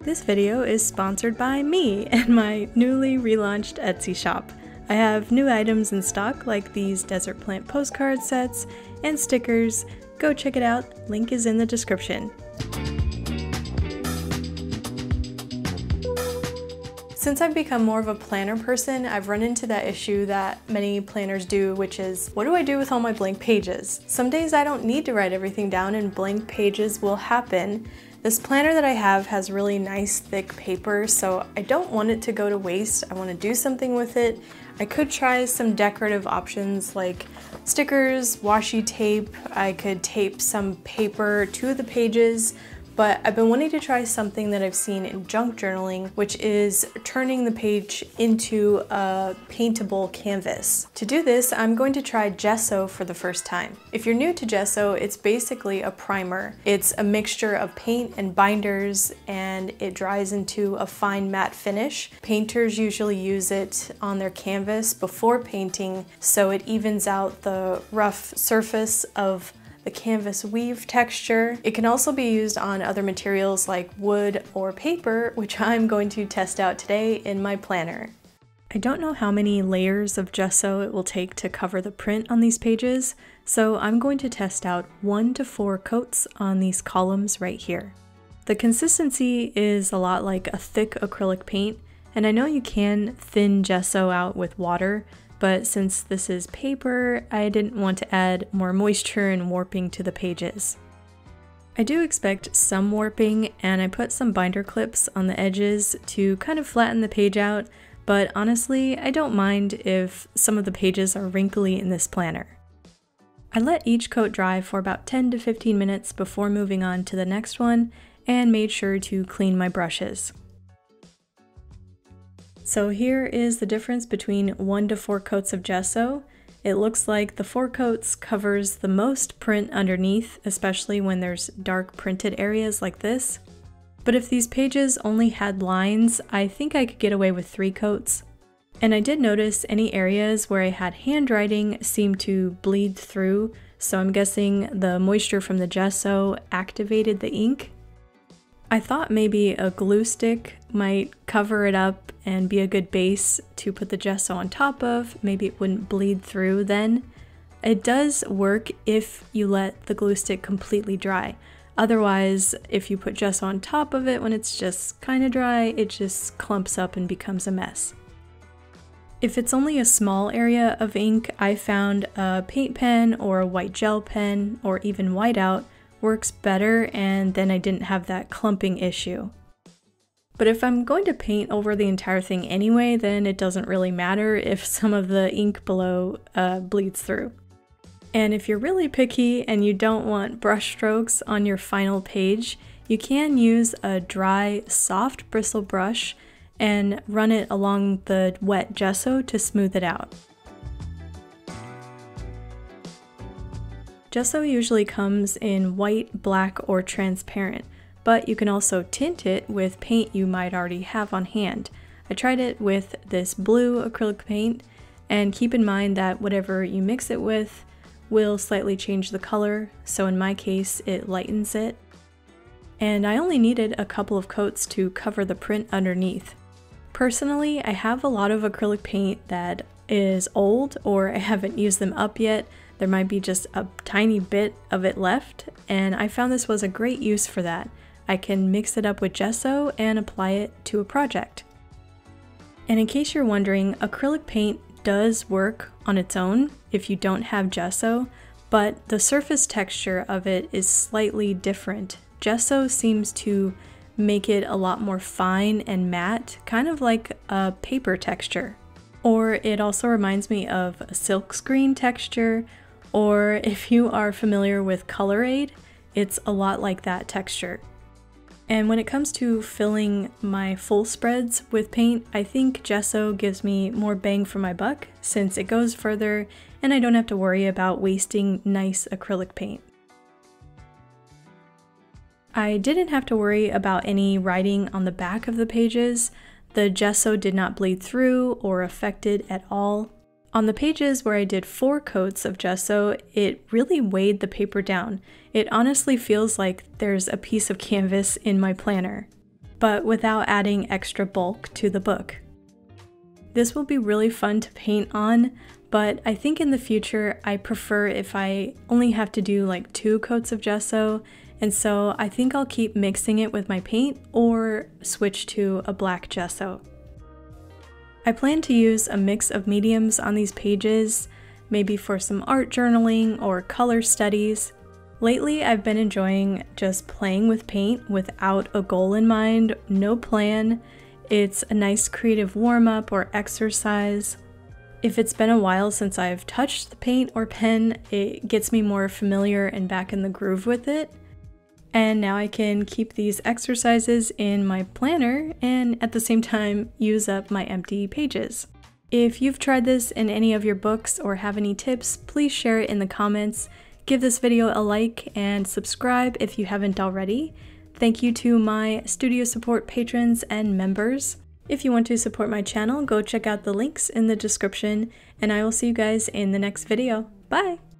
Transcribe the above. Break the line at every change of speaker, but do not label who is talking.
This video is sponsored by me and my newly relaunched Etsy shop. I have new items in stock like these desert plant postcard sets and stickers. Go check it out, link is in the description. Since I've become more of a planner person, I've run into that issue that many planners do, which is, what do I do with all my blank pages? Some days I don't need to write everything down and blank pages will happen. This planner that I have has really nice thick paper, so I don't want it to go to waste. I want to do something with it. I could try some decorative options like stickers, washi tape. I could tape some paper to the pages, but I've been wanting to try something that I've seen in junk journaling, which is turning the page into a paintable canvas. To do this, I'm going to try Gesso for the first time. If you're new to Gesso, it's basically a primer. It's a mixture of paint and binders, and it dries into a fine matte finish. Painters usually use it on their canvas before painting, so it evens out the rough surface of the canvas weave texture. It can also be used on other materials like wood or paper, which I'm going to test out today in my planner. I don't know how many layers of gesso it will take to cover the print on these pages, so I'm going to test out 1 to 4 coats on these columns right here. The consistency is a lot like a thick acrylic paint, and I know you can thin gesso out with water, but since this is paper, I didn't want to add more moisture and warping to the pages. I do expect some warping, and I put some binder clips on the edges to kind of flatten the page out, but honestly, I don't mind if some of the pages are wrinkly in this planner. I let each coat dry for about 10 to 15 minutes before moving on to the next one, and made sure to clean my brushes. So here is the difference between 1 to 4 coats of gesso. It looks like the 4 coats covers the most print underneath, especially when there's dark printed areas like this. But if these pages only had lines, I think I could get away with 3 coats. And I did notice any areas where I had handwriting seemed to bleed through, so I'm guessing the moisture from the gesso activated the ink. I thought maybe a glue stick might cover it up and be a good base to put the gesso on top of. Maybe it wouldn't bleed through then. It does work if you let the glue stick completely dry. Otherwise, if you put gesso on top of it when it's just kind of dry, it just clumps up and becomes a mess. If it's only a small area of ink, I found a paint pen or a white gel pen or even whiteout works better, and then I didn't have that clumping issue. But if I'm going to paint over the entire thing anyway, then it doesn't really matter if some of the ink below bleeds through. And if you're really picky and you don't want brush strokes on your final page, you can use a dry, soft bristle brush and run it along the wet gesso to smooth it out. Gesso usually comes in white, black, or transparent, but you can also tint it with paint you might already have on hand. I tried it with this blue acrylic paint, and keep in mind that whatever you mix it with will slightly change the color, so in my case it lightens it. And I only needed a couple of coats to cover the print underneath. Personally, I have a lot of acrylic paint that is old or I haven't used them up yet. There might be just a tiny bit of it left, and I found this was a great use for that. I can mix it up with gesso and apply it to a project. And in case you're wondering, acrylic paint does work on its own if you don't have gesso, but the surface texture of it is slightly different. Gesso seems to make it a lot more fine and matte, kind of like a paper texture. Or it also reminds me of a silkscreen texture, or if you are familiar with Color Aid, it's a lot like that texture. And when it comes to filling my full spreads with paint, I think gesso gives me more bang for my buck since it goes further and I don't have to worry about wasting nice acrylic paint. I didn't have to worry about any writing on the back of the pages. The gesso did not bleed through or affect it at all. On the pages where I did 4 coats of gesso, it really weighed the paper down. It honestly feels like there's a piece of canvas in my planner. but without adding extra bulk to the book. This will be really fun to paint on, but I think in the future I prefer if I only have to do like 2 coats of gesso, and so I think I'll keep mixing it with my paint or switch to a black gesso. I plan to use a mix of mediums on these pages, maybe for some art journaling or color studies. Lately I've been enjoying just playing with paint without a goal in mind, no plan. It's a nice creative warm-up or exercise. If it's been a while since I've touched the paint or pen, it gets me more familiar and back in the groove with it. And now I can keep these exercises in my planner and at the same time use up my empty pages. If you've tried this in any of your books or have any tips, please share it in the comments. Give this video a like and subscribe if you haven't already. Thank you to my studio support patrons and members. If you want to support my channel, go check out the links in the description, and I will see you guys in the next video. Bye!